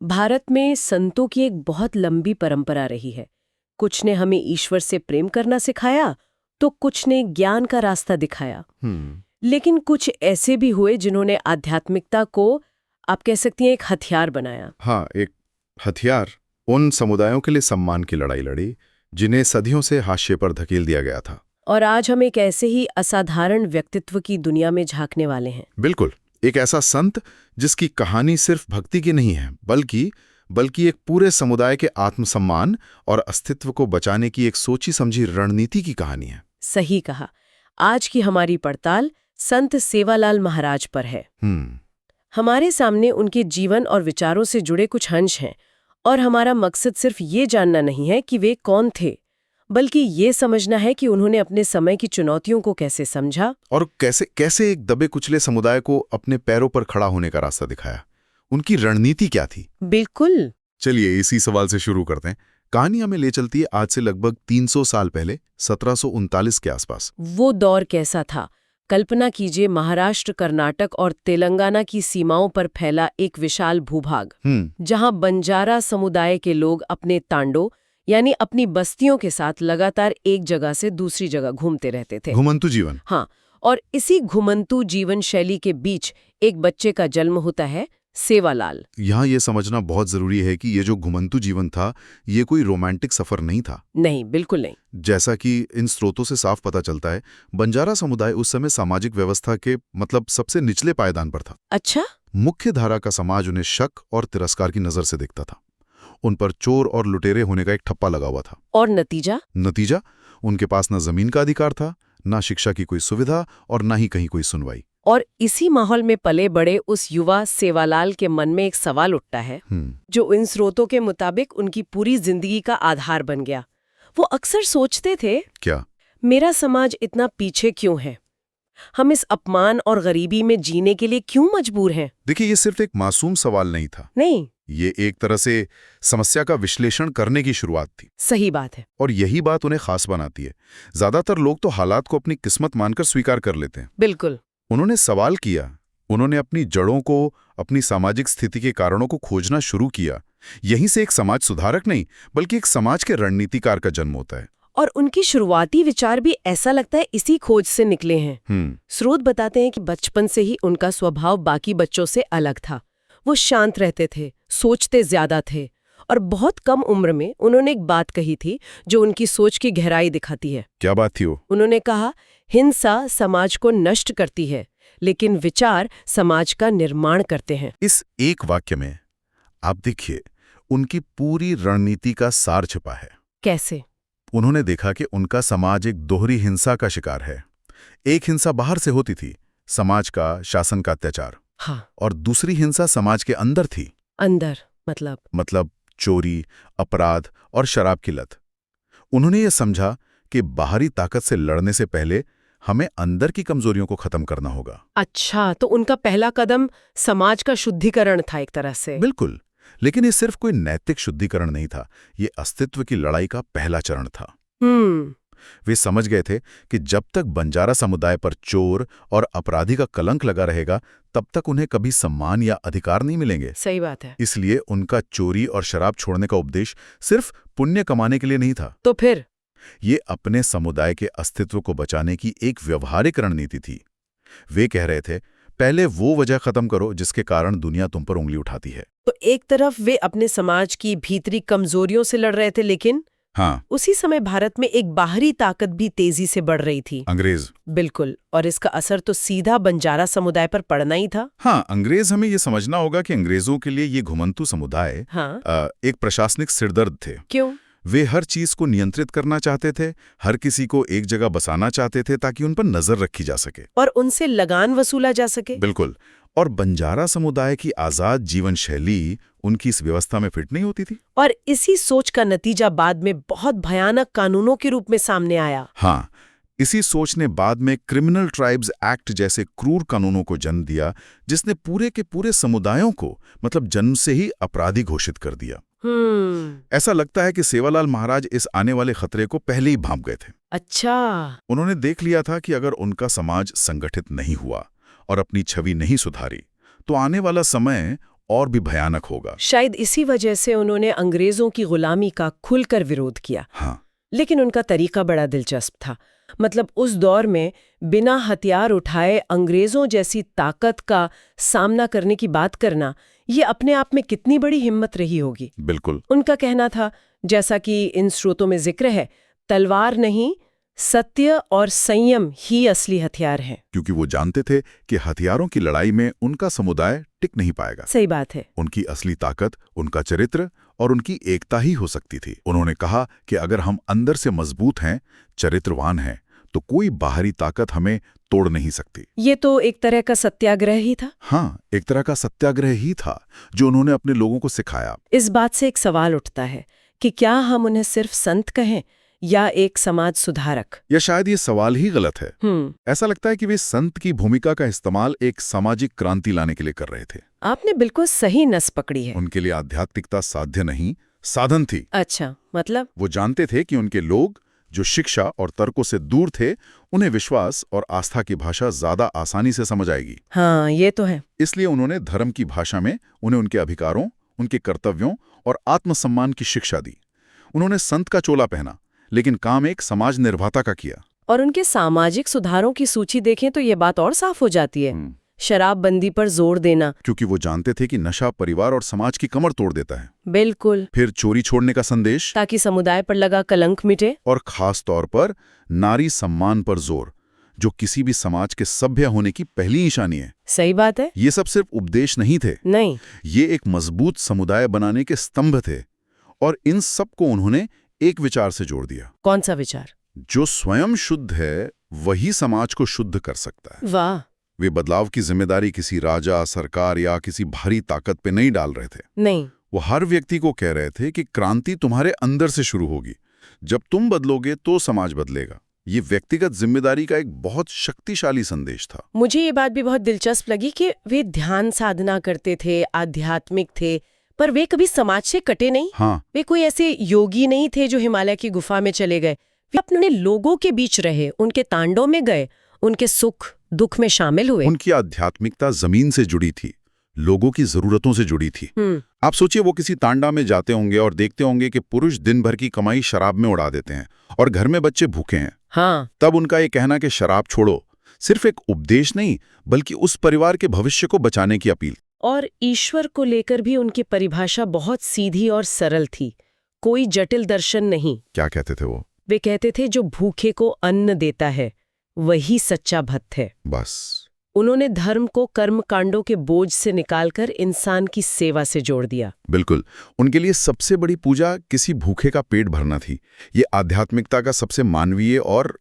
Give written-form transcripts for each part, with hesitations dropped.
भारत में संतों की एक बहुत लंबी परंपरा रही है। कुछ ने हमें ईश्वर से प्रेम करना सिखाया, तो कुछ ने ज्ञान का रास्ता दिखाया। लेकिन कुछ ऐसे भी हुए जिन्होंने आध्यात्मिकता को, आप कह सकती हैं, एक हथियार बनाया। हाँ, एक हथियार उन समुदायों के लिए सम्मान की लड़ाई लड़ी जिन्हें सदियों से हाशिए पर धकेल दिया गया था। और आज हम एक ऐसे ही असाधारण व्यक्तित्व की दुनिया में झांकने वाले हैं। बिल्कुल, एक ऐसा संत जिसकी कहानी सिर्फ भक्ति की नहीं है, बल्कि एक पूरे समुदाय के आत्मसम्मान और अस्तित्व को बचाने की एक सोची समझी रणनीति की कहानी है। सही कहा। आज की हमारी पड़ताल संत सेवालाल महाराज पर है। हमारे सामने उनके जीवन और विचारों से जुड़े कुछ अंश हैं, और हमारा मकसद सिर्फ ये जानना नहीं है कि वे कौन थे, बल्कि ये समझना है कि उन्होंने अपने समय की चुनौतियों को कैसे समझा और कैसे एक दबे कुचले समुदाय को अपने पैरों पर खड़ा होने का रास्ता दिखाया। उनकी रणनीति क्या थी? बिल्कुल। चलिए इसी सवाल से शुरू करते हैं। कहानी हमें ले चलती है आज से लगभग 300 साल पहले, 1739 के आसपास। वो दौर कैसा था? कल्पना कीजिए, महाराष्ट्र, कर्नाटक और तेलंगाना की सीमाओं पर फैला एक विशाल भूभाग, जहां बंजारा समुदाय के लोग अपने तांडों यानी अपनी बस्तियों के साथ लगातार एक जगह से दूसरी जगह घूमते रहते थे। घुमंतु जीवन। हाँ, और इसी घुमंतु जीवन शैली के बीच एक बच्चे का जन्म होता है, सेवालाल। यहाँ ये समझना बहुत जरूरी है कि ये जो घुमंतु जीवन था, ये कोई रोमांटिक सफर नहीं था। नहीं, बिल्कुल नहीं। जैसा कि इन स्रोतों से साफ पता चलता है, बंजारा समुदाय उस समय सामाजिक व्यवस्था के सबसे निचले पायदान पर था। अच्छा। मुख्य धारा का समाज उन्हें शक और तिरस्कार की नजर से देखता था। उन पर चोर और लुटेरे होने का एक ठप्पा लगा हुआ था। और नतीजा? उनके पास न जमीन का अधिकार था, न शिक्षा की कोई सुविधा और न ही कहीं कोई सुनवाई। और इसी माहौल में पले बड़े उस युवा सेवालाल के मन में एक सवाल उठता है, जो इन स्रोतों के मुताबिक उनकी पूरी जिंदगी का आधार बन गया। वो अक्सर सोचते थे, क्या मेरा समाज इतना पीछे क्यों है? हम इस अपमान और गरीबी में जीने के लिए क्यों मजबूर हैं? देखिए, ये सिर्फ एक मासूम सवाल नहीं था। नहीं, ये एक तरह से समस्या का विश्लेषण करने की शुरुआत थी। सही बात है। और यही बात उन्हें खास बनाती है। ज्यादातर लोग तो हालात को अपनी किस्मत मानकर स्वीकार कर लेते हैं। बिल्कुल। उन्होंने सवाल किया, उन्होंने अपनी जड़ों को, अपनी सामाजिक स्थिति के कारणों को खोजना शुरू किया। यहीं से एक समाज सुधारक नहीं, बल्कि एक समाज के रणनीतिकार का जन्म होता है। और उनकी शुरुआती विचार भी ऐसा लगता है इसी खोज से निकले हैं। स्रोत बताते हैं कि बचपन से ही उनका स्वभाव बाकी बच्चों से अलग था। वो शांत रहते थे, सोचते ज्यादा थे, और बहुत कम उम्र में उन्होंने एक बात कही थी जो उनकी सोच की गहराई दिखाती है। क्या बात थी वो? उन्होंने कहा, हिंसा समाज को नष्ट करती है, लेकिन विचार समाज का निर्माण करते हैं। इस एक वाक्य में आप देखिए, उनकी पूरी रणनीति का सार छिपा है। कैसे? उन्होंने देखा कि उनका समाज एक दोहरी हिंसा का शिकार है। एक हिंसा बाहर से होती थी, समाज का, शासन का अत्याचार। हाँ। और दूसरी हिंसा समाज के अंदर थी। अंदर मतलब चोरी, अपराध और शराब की लत। उन्होंने ये समझा कि बाहरी ताकत से लड़ने से पहले हमें अंदर की कमजोरियों को खत्म करना होगा। अच्छा, तो उनका पहला कदम समाज का शुद्धिकरण था एक तरह से। बिल्कुल, लेकिन ये सिर्फ कोई नैतिक शुद्धिकरण नहीं था, ये अस्तित्व की लड़ाई का पहला चरण था। वे समझ गए थे कि जब तक बंजारा समुदाय पर चोर और अपराधी का कलंक लगा रहेगा, तब तक उन्हें कभी सम्मान या अधिकार नहीं मिलेंगे। सही बात है। इसलिए उनका चोरी और शराब छोड़ने का उपदेश सिर्फ पुण्य कमाने के लिए नहीं था। तो फिर ये अपने समुदाय के अस्तित्व को बचाने की एक व्यवहारिक रणनीति थी। वे कह रहे थे, पहले वो वजह खत्म करो जिसके कारण दुनिया तुम पर उंगली उठाती है। तो एक तरफ वे अपने समाज की भीतरी कमजोरियों से लड़ रहे थे, लेकिन उसी समय भारत में एक बाहरी ताकत भी तेजी से बढ़ रही थी, अंग्रेज। बिल्कुल, और इसका असर तो सीधा बंजारा समुदाय पर पड़ना ही था। अंग्रेज, हमें ये समझना होगा कि अंग्रेजों के लिए ये घुमंतु समुदाय एक प्रशासनिक सिरदर्द थे। क्यों? वे हर चीज को नियंत्रित करना चाहते थे, हर किसी को एक जगह बसाना चाहते थे ताकि उन पर नजर रखी जा सके और उनसे लगान वसूला जा सके। बिल्कुल। और बंजारा समुदाय की आजाद जीवन शैली उनकी इस व्यवस्था में फिट नहीं होती थी। और इसी सोच का नतीजा बाद में बहुत भयानक कानूनों के रूप में सामने आया। इसी सोच ने बाद में क्रिमिनल ट्राइब्स एक्ट जैसे क्रूर कानूनों को जन्म दिया, जिसने पूरे के पूरे समुदायों को जन्म से ही अपराधी घोषित कर दिया। ऐसा लगता है कि सेवालाल महाराज इस आने वाले खतरे को पहले ही भांप गए थे। अच्छा। उन्होंने देख लिया था कि अगर उनका समाज संगठित नहीं हुआ और अपनी छवि नहीं सुधारी, तो आने वाला समय और भी भयानक होगा। शायद इसी वजह से उन्होंने अंग्रेजों की गुलामी का खुलकर विरोध किया। हाँ, लेकिन उनका तरीका बड़ा दिलचस्प था। मतलब उस दौर में बिना हथियार उठाए अंग्रेजों जैसी ताकत का सामना करने की बात करना, ये अपने आप में कितनी बड़ी हिम्मत रही होगी। बिल्कुल। उनका कहना था, जैसा कि इन स्रोतों में जिक्र है, तलवार नहीं, सत्य और संयम ही असली हथियार हैं। क्योंकि वो जानते थे कि हथियारों की लड़ाई में उनका समुदाय टिक नहीं पाएगा। सही बात है। उनकी असली ताकत उनका चरित्र और उनकी एकता ही हो सकती थी। उन्होंने कहा कि अगर हम अंदर से मजबूत हैं, चरित्रवान हैं, तो कोई बाहरी ताकत हमें तोड़ नहीं सकती। ये तो एक तरह का सत्याग्रह ही था। हाँ, एक तरह का सत्याग्रह ही था जो उन्होंने अपने लोगों को सिखाया। इस बात से एक सवाल उठता है कि क्या हम उन्हें सिर्फ संत कहें या एक समाज सुधारक? या शायद ये सवाल ही गलत है। ऐसा लगता है कि वे संत की भूमिका का इस्तेमाल एक सामाजिक क्रांति लाने के लिए कर रहे थे। आपने बिल्कुल सही नस पकड़ी है। उनके लिए आध्यात्मिकता साध्य नहीं, साधन थी। अच्छा, मतलब? वो जानते थे कि उनके लोग जो शिक्षा और तर्कों से दूर थे, उन्हें विश्वास और आस्था की भाषा ज्यादा आसानी से समझ आएगी। हाँ, ये तो है। इसलिए उन्होंने धर्म की भाषा में उन्हें उनके अधिकारों, उनके कर्तव्यों और आत्मसम्मान की शिक्षा दी। उन्होंने संत का चोला पहना, लेकिन काम एक समाज निर्माता का किया। और उनके सामाजिक सुधारों की सूची देखें तो ये बात और साफ हो जाती है। शराबबंदी पर जोर देना, क्योंकि वो जानते थे कि नशा परिवार और समाज की कमर तोड़ देता है। बिल्कुल। फिर चोरी छोड़ने का संदेश, ताकि समुदाय पर लगा कलंक मिटे। और खास तौर पर नारी सम्मान पर जोर, जो किसी भी समाज के सभ्य होने की पहली निशानी है। सही बात है। ये सब सिर्फ उपदेश नहीं थे। नहीं, ये एक मजबूत समुदाय बनाने के स्तंभ थे। और इन सब को उन्होंने एक विचार से जोड़ दिया। कौन सा विचार? जो स्वयं शुद्ध है वही समाज को शुद्ध कर सकता है। वाह। वे बदलाव की जिम्मेदारी किसी राजा, सरकार या किसी भारी ताकत पे नहीं डाल रहे थे। नहीं, वो हर व्यक्ति को कह रहे थे कि क्रांति तुम्हारे अंदर से शुरू होगी। जब तुम बदलोगे तो समाज बदलेगा। ये व्यक्तिगत जिम्मेदारी का एक बहुत शक्तिशाली संदेश था। मुझे ये बात भी बहुत दिलचस्प लगी कि वे ध्यान साधना करते थे, आध्यात्मिक थे, पर वे कभी समाज से कटे नहीं। हाँ, वे कोई ऐसे योगी नहीं थे जो हिमालय की गुफा में चले गए। वे अपने लोगों के बीच रहे, उनके तांडों में गए, उनके सुख दुख में शामिल हुए। उनकी आध्यात्मिकता जमीन से जुड़ी थी, लोगों की जरूरतों से जुड़ी थी। आप सोचिए, वो किसी तांडा में जाते होंगे और देखते होंगे कि पुरुष दिन भर की कमाई शराब में उड़ा देते हैं और घर में बच्चे भूखे हैं। हाँ। तब उनका ये कहना कि शराब छोड़ो सिर्फ एक उपदेश नहीं, बल्कि उस परिवार के भविष्य को बचाने की अपील। और ईश्वर को लेकर भी उनकी परिभाषा बहुत सीधी और सरल थी, कोई जटिल दर्शन नहीं। क्या कहते थे वो? वे कहते थे, जो भूखे को अन्न देता है वही सच्चा भक्त है। बस। उन्होंने धर्म को कर्म कांडों के बोझ से निकालकर इंसान की सेवा से जोड़ दिया। बिल्कुल। उनके लिए सबसे बड़ी पूजा किसी भूखे का पेट भरना थी। ये आध्यात्मिकता का सबसे मानवीय और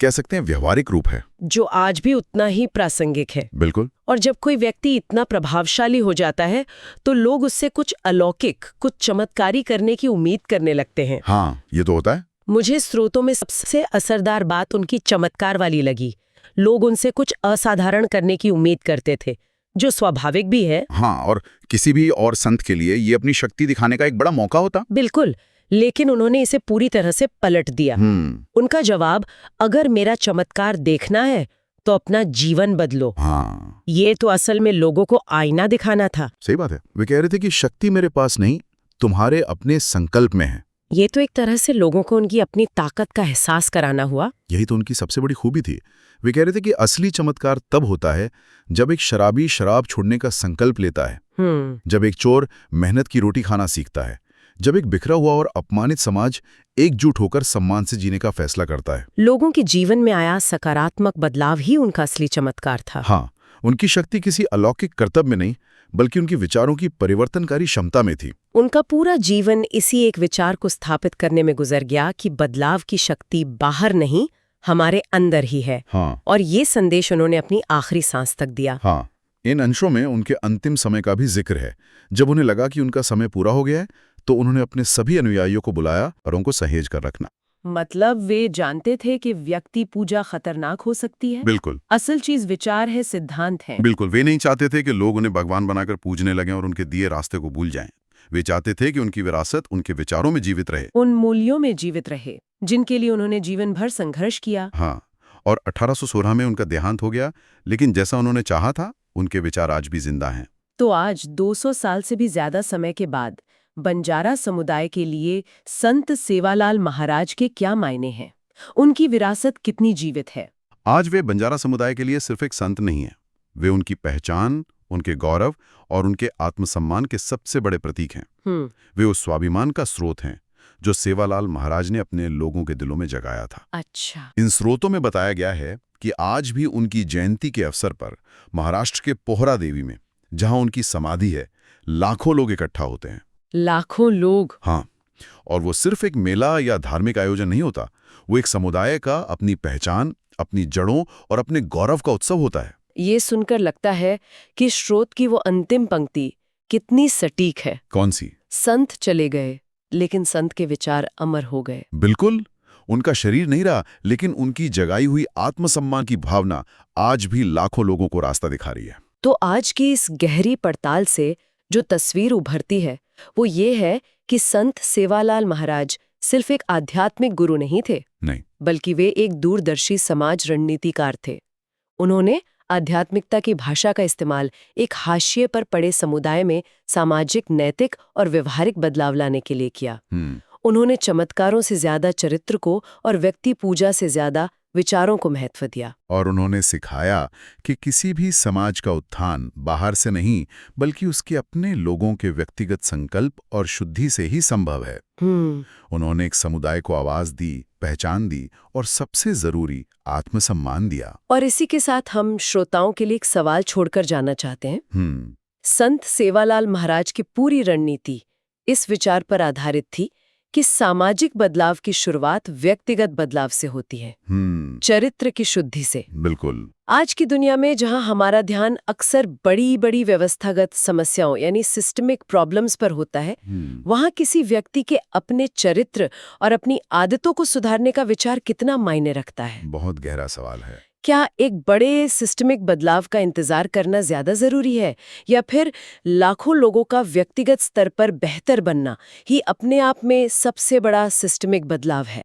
कह सकते हैं व्यवहारिक रूप है, जो आज भी उतना ही प्रासंगिक है। बिल्कुल। और जब कोई व्यक्ति इतना प्रभावशाली हो जाता है तो लोग उससे कुछ अलौकिक, कुछ चमत्कारी करने की उम्मीद करने लगते हैं। हाँ, ये तो होता है। मुझे स्रोतों में सबसे असरदार बात उनकी चमत्कार वाली लगी। लोग उनसे कुछ असाधारण करने की उम्मीद करते थे, जो स्वाभाविक भी है। हाँ, और किसी भी और संत के लिए ये अपनी शक्ति दिखाने का एक बड़ा मौका होता। बिल्कुल। लेकिन उन्होंने इसे पूरी तरह से पलट दिया। उनका जवाब, अगर मेरा चमत्कार देखना है तो अपना जीवन बदलो। हाँ, ये तो असल में लोगों को आईना दिखाना था। सही बात है। वे कह रहे थे कि शक्ति मेरे पास नहीं, तुम्हारे अपने संकल्प में है। ये तो एक तरह से लोगों को उनकी अपनी ताकत का एहसास कराना हुआ। यही तो उनकी सबसे बड़ी खूबी थी। वे कह रहे थे कि असली चमत्कार तब होता है जब एक शराबी शराब छोड़ने का संकल्प लेता है, जब एक चोर मेहनत की रोटी खाना सीखता है, जब एक बिखरा हुआ और अपमानित समाज एकजुट होकर सम्मान से जीने का फैसला करता है। लोगों के जीवन में आया सकारात्मक बदलाव ही उनका असली चमत्कार था। हाँ, उनकी शक्ति किसी अलौकिक कर्तव्य में नहीं, बल्कि उनकी विचारों की परिवर्तनकारी क्षमता में थी। उनका पूरा जीवन इसी एक विचार को स्थापित करने में गुजर गया कि बदलाव की शक्ति बाहर नहीं, हमारे अंदर ही है। हाँ। और ये संदेश उन्होंने अपनी आखिरी सांस तक दिया। हाँ, इन अंशों में उनके अंतिम समय का भी जिक्र है। जब उन्हें लगा कि उनका समय पूरा हो गया है, तो उन्होंने अपने सभी अनुयायियों को बुलाया और उनको सहेज कर रखना। मतलब वे जानते थे कि व्यक्ति पूजा खतरनाक हो सकती है। बिल्कुल। असल चीज विचार है, सिद्धांत है। बिल्कुल। वे नहीं चाहते थे कि लोग उन्हें भगवान बनाकर पूजने लगें और उनके दिए रास्ते को भूल जाएं। वे चाहते थे कि उनकी विरासत उनके विचारों में जीवित रहे, उन मूल्यों में जीवित रहे जिनके लिए उन्होंने जीवन भर संघर्ष किया। हाँ, और 1816 में उनका देहांत हो गया, लेकिन जैसा उन्होंने चाहा था, उनके विचार आज भी जिंदा हैं। तो आज 200 साल से भी ज्यादा समय के बाद बंजारा समुदाय के लिए संत सेवालाल महाराज के क्या मायने हैं? उनकी विरासत कितनी जीवित है? आज वे बंजारा समुदाय के लिए सिर्फ एक संत नहीं है, वे उनकी पहचान, उनके गौरव और उनके आत्मसम्मान के सबसे बड़े प्रतीक हैं। वे उस स्वाभिमान का स्रोत हैं जो सेवालाल महाराज ने अपने लोगों के दिलों में जगाया था। अच्छा। इन स्रोतों में बताया गया है कि आज भी उनकी जयंती के अवसर पर महाराष्ट्र के पोहरा देवी में, जहां उनकी समाधि है, लाखों लोग इकट्ठा होते हैं। लाखों लोग? हाँ, और वो सिर्फ एक मेला या धार्मिक आयोजन नहीं होता, वो एक समुदाय का अपनी पहचान, अपनी जड़ों और अपने गौरव का उत्सव होता है। ये सुनकर लगता है कि स्रोत की वो अंतिम पंक्ति कितनी सटीक है। कौन सी? संत चले गए, लेकिन संत के विचार अमर हो गए। बिल्कुल, उनका शरीर नहीं रहा, लेकिन उनकी जगाई हुई आत्मसम्मान की भावना आज भी लाखों लोगों को रास्ता दिखा रही है। तो आज की इस गहरी पड़ताल से जो तस्वीर उभरती है वो ये है कि संत सेवालाल महाराज सिर्फ एक आध्यात्मिक गुरु नहीं थे, नहीं, बल्कि वे एक दूरदर्शी समाज रणनीतिकार थे। उन्होंने आध्यात्मिकता की भाषा का इस्तेमाल एक हाशिए पर पड़े समुदाय में सामाजिक, नैतिक और व्यवहारिक बदलाव लाने के लिए किया। उन्होंने चमत्कारों से ज्यादा चरित्र को और व्यक्ति पूजा से ज्यादा विचारों को महत्व दिया। और उन्होंने सिखाया कि किसी भी समाज का उत्थान बाहर से नहीं, बल्कि उसके अपने लोगों के व्यक्तिगत संकल्प और शुद्धि से ही संभव है। उन्होंने एक समुदाय को आवाज दी, पहचान दी और सबसे जरूरी आत्मसम्मान दिया। और इसी के साथ हम श्रोताओं के लिए एक सवाल छोड़कर जाना चाहते हैं। संत सेवालाल महाराज की पूरी रणनीति इस विचार पर आधारित थी कि सामाजिक बदलाव की शुरुआत व्यक्तिगत बदलाव से होती है, चरित्र की शुद्धि से। बिल्कुल। आज की दुनिया में जहां हमारा ध्यान अक्सर बड़ी बड़ी व्यवस्थागत समस्याओं यानी सिस्टमिक प्रॉब्लम्स पर होता है, वहां किसी व्यक्ति के अपने चरित्र और अपनी आदतों को सुधारने का विचार कितना मायने रखता है? बहुत गहरा सवाल है। क्या एक बड़े सिस्टमिक बदलाव का इंतजार करना ज्यादा जरूरी है, या फिर लाखों लोगों का व्यक्तिगत स्तर पर बेहतर बनना ही अपने आप में सबसे बड़ा सिस्टमिक बदलाव है?